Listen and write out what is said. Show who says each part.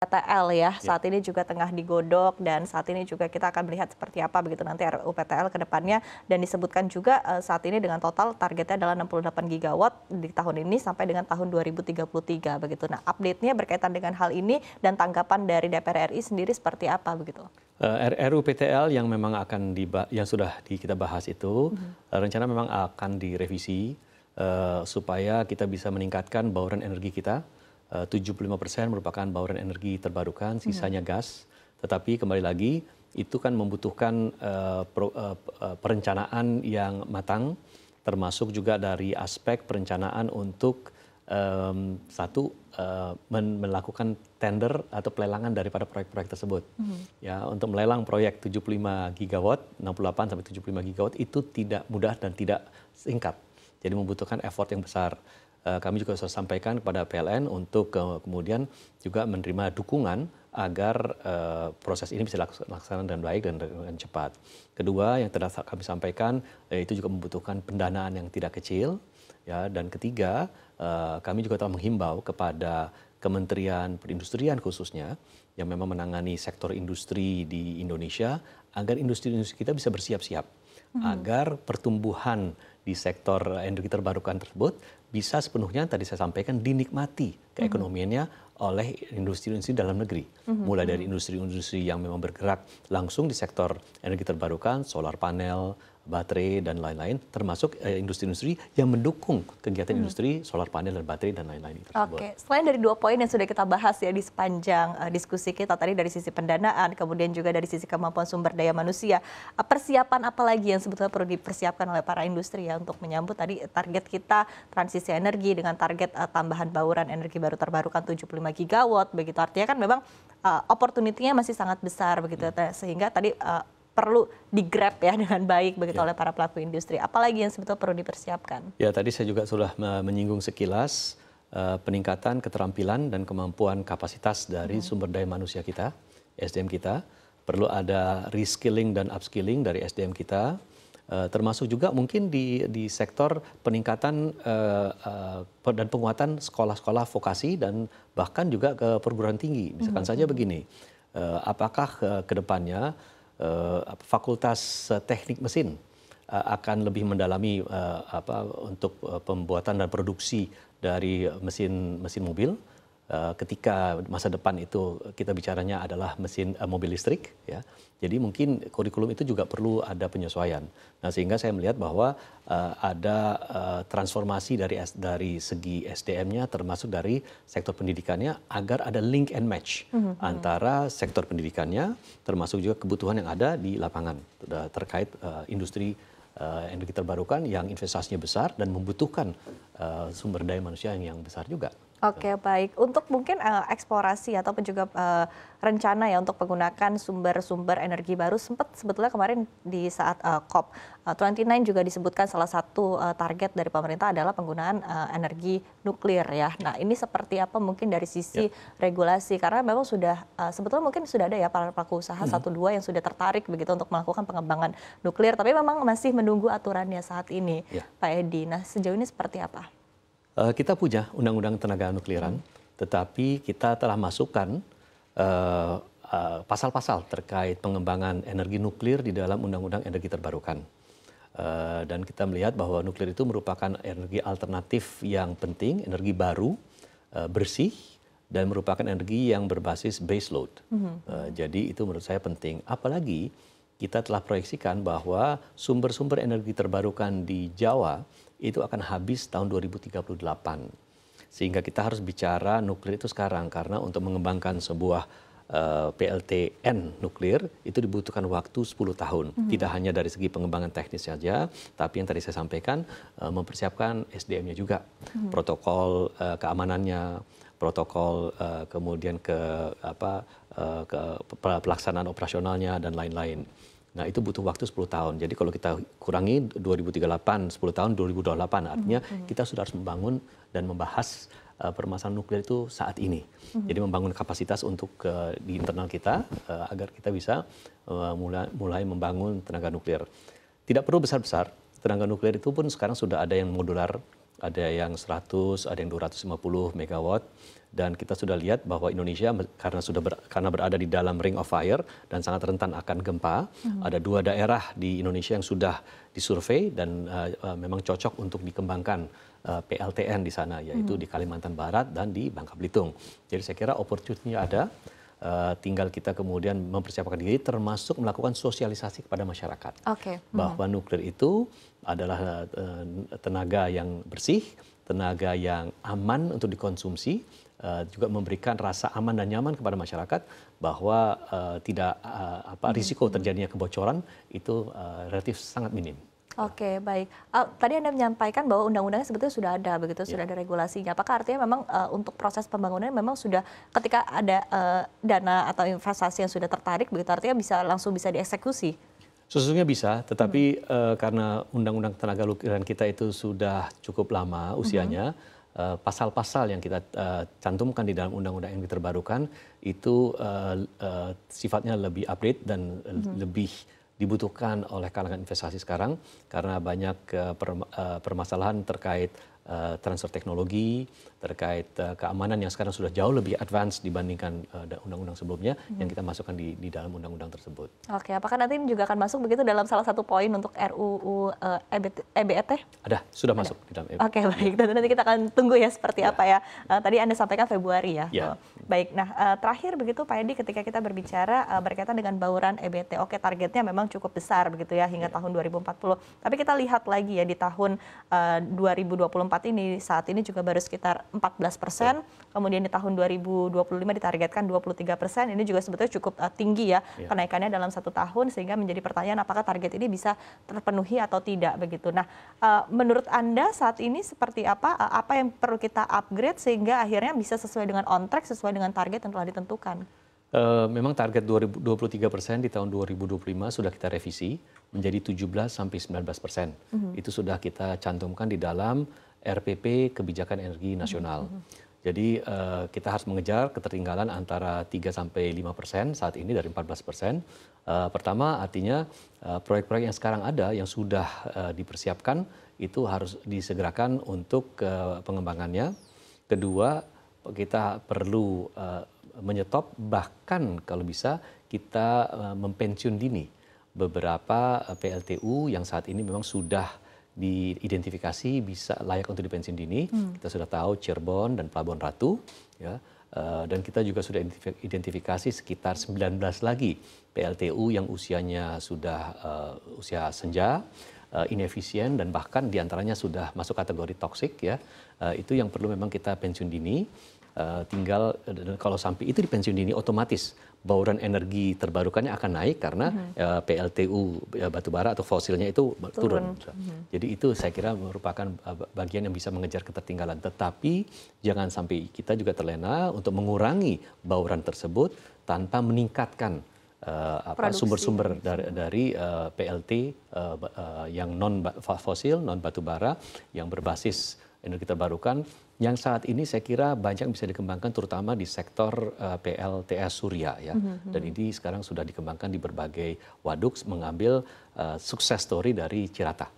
Speaker 1: RUPTL ya, saat ini juga tengah digodok dan saat ini juga kita akan melihat seperti apa begitu nanti RUPTL ke depannya, dan disebutkan juga saat ini dengan total targetnya adalah 68 gigawatt di tahun ini sampai dengan tahun 2033 begitu. Nah, update-nya berkaitan dengan hal ini dan tanggapan dari DPR RI sendiri seperti apa begitu?
Speaker 2: RUPTL yang memang yang sudah kita bahas itu rencana memang akan direvisi supaya kita bisa meningkatkan bauran energi kita. 75% merupakan bauran energi terbarukan, sisanya gas. Tetapi kembali lagi itu kan membutuhkan perencanaan yang matang, termasuk juga dari aspek perencanaan untuk melakukan tender atau pelelangan daripada proyek-proyek tersebut. Ya, untuk melelang proyek 75 gigawatt, 68 sampai 75 gigawatt itu tidak mudah dan tidak singkat. Jadi membutuhkan effort yang besar. Kami juga sudah sampaikan kepada PLN untuk kemudian juga menerima dukungan agar proses ini bisa dilaksanakan dengan baik dan dengan cepat. Kedua, yang telah kami sampaikan itu juga membutuhkan pendanaan yang tidak kecil. Ya, dan ketiga, kami juga telah menghimbau kepada Kementerian Perindustrian khususnya yang memang menangani sektor industri di Indonesia agar industri-industri kita bisa bersiap-siap agar pertumbuhan di sektor energi terbarukan tersebut bisa sepenuhnya tadi saya sampaikan dinikmati keekonomiannya oleh industri-industri dalam negeri. Mulai dari industri-industri yang memang bergerak langsung di sektor energi terbarukan, solar panel, baterai, dan lain-lain, termasuk industri-industri yang mendukung kegiatan industri solar panel dan baterai dan lain-lain tersebut.
Speaker 1: Oke, selain dari 2 poin yang sudah kita bahas ya di sepanjang diskusi kita tadi dari sisi pendanaan, kemudian juga dari sisi kemampuan sumber daya manusia, persiapan apa lagi yang sebetulnya perlu dipersiapkan oleh para industri ya untuk menyambut tadi target kita transisi energi dengan target tambahan bauran energi baru terbarukan 75 gigawatt, begitu artinya kan memang opportunity-nya masih sangat besar begitu, sehingga tadi perlu di-grab ya dengan baik begitu oleh para pelaku industri. Apalagi yang sebetulnya perlu dipersiapkan?
Speaker 2: Ya, tadi saya juga sudah menyinggung sekilas peningkatan keterampilan dan kemampuan kapasitas dari sumber daya manusia kita, SDM kita. Perlu ada reskilling dan upskilling dari SDM kita, termasuk juga mungkin di sektor peningkatan dan penguatan sekolah-sekolah vokasi dan bahkan juga ke perguruan tinggi. Misalkan saja begini, apakah ke depannya Fakultas Teknik Mesin akan lebih mendalami untuk pembuatan dan produksi dari mesin mobil. Ketika masa depan itu kita bicaranya adalah mesin mobil listrik, ya. Jadi mungkin kurikulum itu juga perlu ada penyesuaian. Nah, sehingga saya melihat bahwa ada transformasi dari segi SDM-nya termasuk dari sektor pendidikannya agar ada link and match antara sektor pendidikannya termasuk juga kebutuhan yang ada di lapangan terkait industri energi terbarukan yang investasinya besar dan membutuhkan sumber daya manusia yang besar juga.
Speaker 1: Oke, baik. Untuk mungkin eksplorasi ataupun juga rencana ya untuk menggunakan sumber-sumber energi baru, sempat sebetulnya kemarin di saat COP29 juga disebutkan salah satu target dari pemerintah adalah penggunaan energi nuklir ya. Nah, ini seperti apa mungkin dari sisi regulasi? Karena memang sudah sebetulnya mungkin sudah ada ya para pelaku usaha 1-2 yang sudah tertarik begitu untuk melakukan pengembangan nuklir, tapi memang masih menunggu aturannya saat ini, Pak Edi. Nah, sejauh ini seperti apa?
Speaker 2: Kita punya undang-undang tenaga nukliran, tetapi kita telah masukkan pasal-pasal terkait pengembangan energi nuklir di dalam undang-undang energi terbarukan. Dan kita melihat bahwa nuklir itu merupakan energi alternatif yang penting, energi baru, bersih, dan merupakan energi yang berbasis base load. Jadi itu menurut saya penting. Apalagi kita telah proyeksikan bahwa sumber-sumber energi terbarukan di Jawa itu akan habis tahun 2038. Sehingga kita harus bicara nuklir itu sekarang, karena untuk mengembangkan sebuah PLTN nuklir itu dibutuhkan waktu 10 tahun. Tidak hanya dari segi pengembangan teknis saja, tapi yang tadi saya sampaikan mempersiapkan SDM-nya juga. Protokol keamanannya, protokol kemudian ke pelaksanaan operasionalnya dan lain-lain. Nah, itu butuh waktu 10 tahun. Jadi kalau kita kurangi 2038, 10 tahun 2028, artinya kita sudah harus membangun dan membahas permasalahan nuklir itu saat ini. Jadi membangun kapasitas untuk di internal kita agar kita bisa mulai membangun tenaga nuklir. Tidak perlu besar-besar, tenaga nuklir itu pun sekarang sudah ada yang modular, ada yang 100, ada yang 250 megawatt. Dan kita sudah lihat bahwa Indonesia karena berada di dalam ring of fire dan sangat rentan akan gempa, ada 2 daerah di Indonesia yang sudah disurvei dan memang cocok untuk dikembangkan PLTN di sana, yaitu di Kalimantan Barat dan di Bangka Belitung. Jadi saya kira opportunity ada, tinggal kita kemudian mempersiapkan diri, termasuk melakukan sosialisasi kepada masyarakat. Bahwa nuklir itu adalah tenaga yang bersih, tenaga yang aman untuk dikonsumsi, juga memberikan rasa aman dan nyaman kepada masyarakat bahwa risiko terjadinya kebocoran itu relatif sangat minim.
Speaker 1: Oke, baik. Tadi Anda menyampaikan bahwa undang-undangnya sebetulnya sudah ada, begitu, sudah ada regulasinya. Apakah artinya memang untuk proses pembangunan memang sudah ketika ada dana atau investasi yang sudah tertarik, begitu artinya langsung bisa dieksekusi?
Speaker 2: Sesungguhnya bisa, tetapi karena undang-undang tenaga nuklir kita itu sudah cukup lama usianya, pasal-pasal yang kita cantumkan di dalam undang-undang yang terbarukan itu sifatnya lebih update dan lebih dibutuhkan oleh kalangan investasi sekarang karena banyak permasalahan terkait transfer teknologi, terkait keamanan yang sekarang sudah jauh lebih advance dibandingkan undang-undang sebelumnya yang kita masukkan di dalam undang-undang tersebut.
Speaker 1: Oke, apakah nanti ini juga akan masuk begitu dalam salah satu poin untuk RUU EBT?
Speaker 2: Ada, sudah masuk di dalam EBT.
Speaker 1: Oke, baik. Tentu nanti kita akan tunggu ya seperti apa ya. Tadi Anda sampaikan Februari ya. Baik, nah terakhir begitu Pak Edi, ketika kita berbicara berkaitan dengan bauran EBT, oke targetnya memang cukup besar begitu ya hingga tahun 2040. Tapi kita lihat lagi ya di tahun 2024 ini, saat ini juga baru sekitar 14%, kemudian di tahun 2025 ditargetkan 23%, ini juga sebetulnya cukup tinggi ya kenaikannya dalam 1 tahun, sehingga menjadi pertanyaan apakah target ini bisa terpenuhi atau tidak begitu. Nah, menurut Anda saat ini seperti apa yang perlu kita upgrade sehingga akhirnya bisa sesuai dengan on track, sesuai dengan target yang telah ditentukan?
Speaker 2: Memang target 23% di tahun 2025 sudah kita revisi menjadi 17-19%. Itu sudah kita cantumkan di dalam RPP Kebijakan Energi Nasional. Jadi kita harus mengejar ketertinggalan antara 3-5% saat ini dari 14%. Pertama artinya proyek-proyek yang sekarang ada yang sudah dipersiapkan itu harus disegerakan untuk pengembangannya. Kedua, kita perlu menyetop, bahkan kalau bisa kita mempensiun dini beberapa PLTU yang saat ini memang sudah diidentifikasi bisa layak untuk dipensiun dini. Kita sudah tahu Cirebon dan Pelabuhan Ratu, ya, dan kita juga sudah identifikasi sekitar 19 lagi PLTU yang usianya sudah usia senja, inefisien, dan bahkan diantaranya sudah masuk kategori toksik, ya. Itu yang perlu memang kita pensiun dini. Tinggal kalau sampai itu di pensiun dini, otomatis bauran energi terbarukannya akan naik karena PLTU batubara atau fosilnya itu turun. Jadi itu saya kira merupakan bagian yang bisa mengejar ketertinggalan. Tetapi jangan sampai kita juga terlena untuk mengurangi bauran tersebut tanpa meningkatkan sumber-sumber dari PLT yang non fosil, non batubara, yang berbasis energi terbarukan, yang saat ini saya kira banyak bisa dikembangkan terutama di sektor PLTS Surya, ya. Dan ini sekarang sudah dikembangkan di berbagai waduk mengambil sukses story dari Cirata.